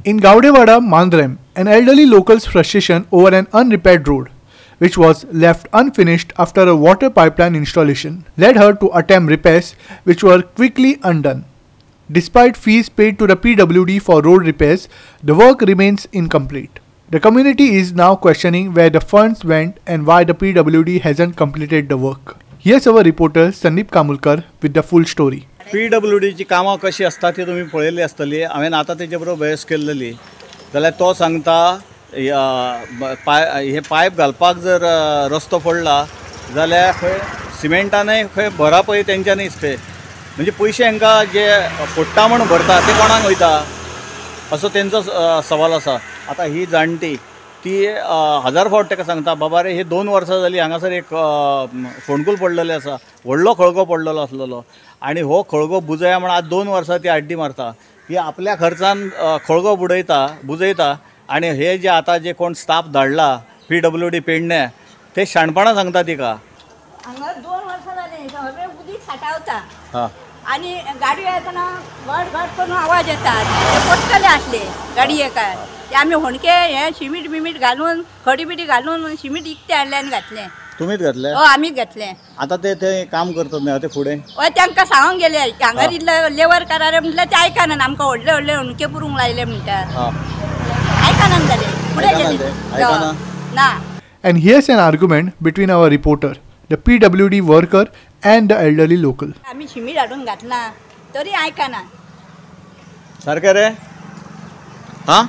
In Gaudewada, Mandrem, an elderly local's frustration over an unrepaired road, which was left unfinished after a water pipeline installation, led her to attempt repairs which were quickly undone. Despite fees paid to the PWD for road repairs, the work remains incomplete. The community is now questioning where the funds went and why the PWD hasn't completed the work. Here's our reporter Sandeep Kamulkar with the full story. PWDची कामां कशी असता ती तुम्ही पळयल्ली आसतली. हांवें आतां तेजे बरोबर बहस केल्ली जाल्यार तो सांगता हे पायप घालपाक जर रस्तो पडला जाल्यार खंय सिमेंटानय खंय भरा पळय तेंच्यांनीच खंय म्हणजे पयशे हांकां जे पडटा म्हूण भरता ते कोणाक वयता असो तेंचो सवाल आसा. आतां ही जाणटी ती हजार फावट ताका सांगता बाबा रे हे 2 वर्सां जालीं हांगासर एक फोंडकूल पडलेले आसा, व्हडलो खळगो पडलेलो आसलेलो आनी हो खळगो बुजया म्हण आज 2 वर्सां ती आड्डी मारता. ही आपल्या खर्चान खळगो बुजयता आनी हे जे आतां जे कोण स्टाफ धाडला PWD पेडणे ते शाणपणां सांगता तिका. हांगा 2 वर्सां जालीं सगळें उदीक साठावता. हां आनी गाडयो येतना घट करून आवाज येता. ते पडटले आसले गाडयेकार ते आमी होणके हे सिमीट बिमीट घालून खडी बिडी घालून सिमीट इकते हाडले आनी घातलें. तुमीच घातलें? हय आमीच घातलें. आतां ते काम करतात न्हय ते फुडें? हय तांकां सांगूंक गेले हांगा इल्लो लेबर करारे म्हटल्यार ते आयकना आमकां व्हडले व्हडले होणके पुरूंक लायले म्हणटात. आयकना जाले फुडें गेले ना. And here's an argument between our reporter, the PWD worker and the elderly local. आमी सिमीट हाडून घातला तरी आयकना. सारकें रे? हां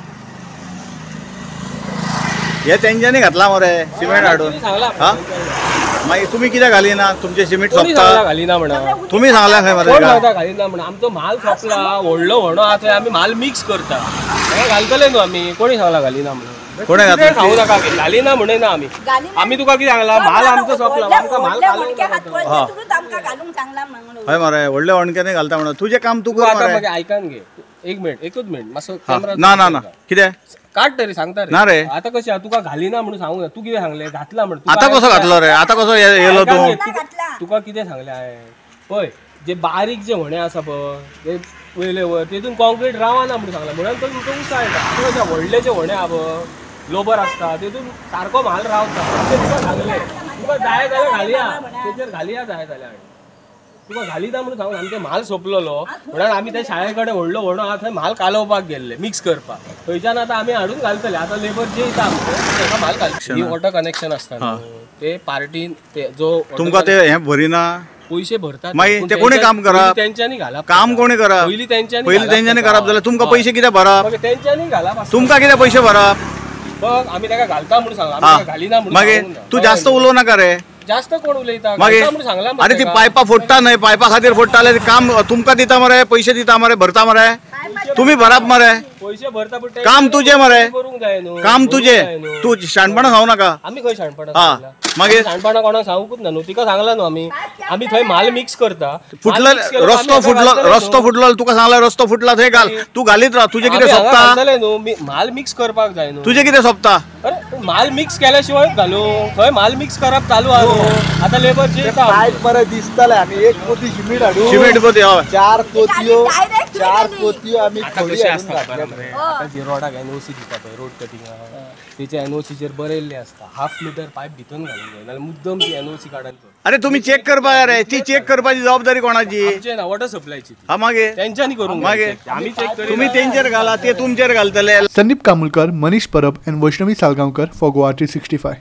हे तेंच्यांनी घातला मरे सिमेंट हाडून. हां मागीर तुमी कित्याक घालिना? तुमचे सिमेंट सोंपता घालिना म्हणा. तुमी सांगला खंय मरे? घालिना म्हणा. आमचो माल सोंपला व्हडलो व्हडो आहा थंय आमी माल मिक्स करता. घालतले न्हू आमी. कोणी सांगला घालिना म्हणून? कोणे घातला? सांगू नाका घालिना म्हणना आमी. आमी तुका कितें सांगला माल आमचो सोंपला आमकां माल घालूंक सांगला म्हणून. हय मरे व्हडले होणक्याने घालता म्हणून तुजें काम तूं कर आतां मरे. मागीर आयकान घे एकूच मिनट मातसो ना कितें काट तरी सांगता रे. ना रे आतां कशें तुका घालिना म्हणून सांगू ना. तू कितें सांगलें घातला म्हणून? आतां कसो घातलो रे? आतां कसो येयलो तूं? तुका कितें सांगलें हांवें पळय जे बारीक जे व्हणे आसा पळय ते पयले वयर तेतून कॉन्क्रीट रावना म्हणून सांगला म्हणून तो तुमकां उसाळटा. तुका जे व्हडले जे व्हणे आहा पळय लोबर आसता तेतून सारको म्हाल रावता. तुका सांगलें तुका जाय जाल्यार घालया तेचेर घालया जाय जाल्यार तुका घालिता म्हणून सांगून आमचो माल सोंपलेलो म्हणून आमी त्या शाळे कडेन व्हडलो व्हडो आहा थंय माल कालोवपाक गेल्ले मिक्स करपाक. थंयच्यान आतां आमी हाडून घालतले. आतां लेबर जे येता आमचे ताका माल घालता. ही वॉटर कनेक्शन आसता ते पार्टीन ते जो तुमकां ते हे भरिना पयशे भरतात मागीर ते कोणी काम करप? तेंच्यांनी घालप. काम कोणी करप? पयलीं तेंच्यांनी करप जाल्यार तुमकां पयशे कितें भरप? तेंच्यांनी घालप. तुमकां कितें पयशे भरप? बघ आमी ताका घालता म्हणून सांगला घालिना म्हणून. मागीर तूं जास्त उलोव नाका रे. जास्त कोण उलयता मागीर सांगला. आरे ती पायपां फोडटा न्हय पायपा खातीर फोडटा जाल्यार काम तुमकां दिता मरे पयशे दिता मरे भरता मरे तुमी भरप मरे. पयशे भरता पण काम तुजें मरे. करूंक जाय न्हू. काम तुजें. तूं शाणपणां सांगू नाका. आमी खंय शाणपणां हां मागीर शाणपणां कोणाक सांगूकूच ना न्हू. तिका सांगला न्हू आमी थंय माल मिक्स करता. फुटलो रस्तो फुटलो तुका सांगला रस्तो फुटला थंय घाल. तू घालीत राव. तुजें कितें सोंपता न्हू. माल मिक्स करपाक जाय न्हू. तुजें कितें सोंपता? अरे माल मिक्स केल्या घालू खंय माल मिक्स करप चालू आहा न्हू. आतां लेबर जे पायप मरे दिसतले आमी एक पोती सिमीट हाडून सिमेंट पोती हय 4 पोतयो आमी खोली हाडून घातले. जे रोडाक NOC दिता पळय रोड कटिंग तेचे NOCचेर बरयल्ले आसता 1/2 मीटर पायप भितून घालूंक जाय नाल्यार मुद्दम ती NOC काडून. अरे तुम्ही चेक करपा रे. ती चेक करपाची जबाबदारी कोणाची? आमचे ना वॉटर सप्लायची. हा मागीर तेंच्यांनी करूंक मागीर आमी चेक करी. तुम्ही तेंचेर घाला ते तुमचेर घालतले. Sandeep Kamulkar, Manish Parab and Vaishnavi Salgaonkar for Goa 365.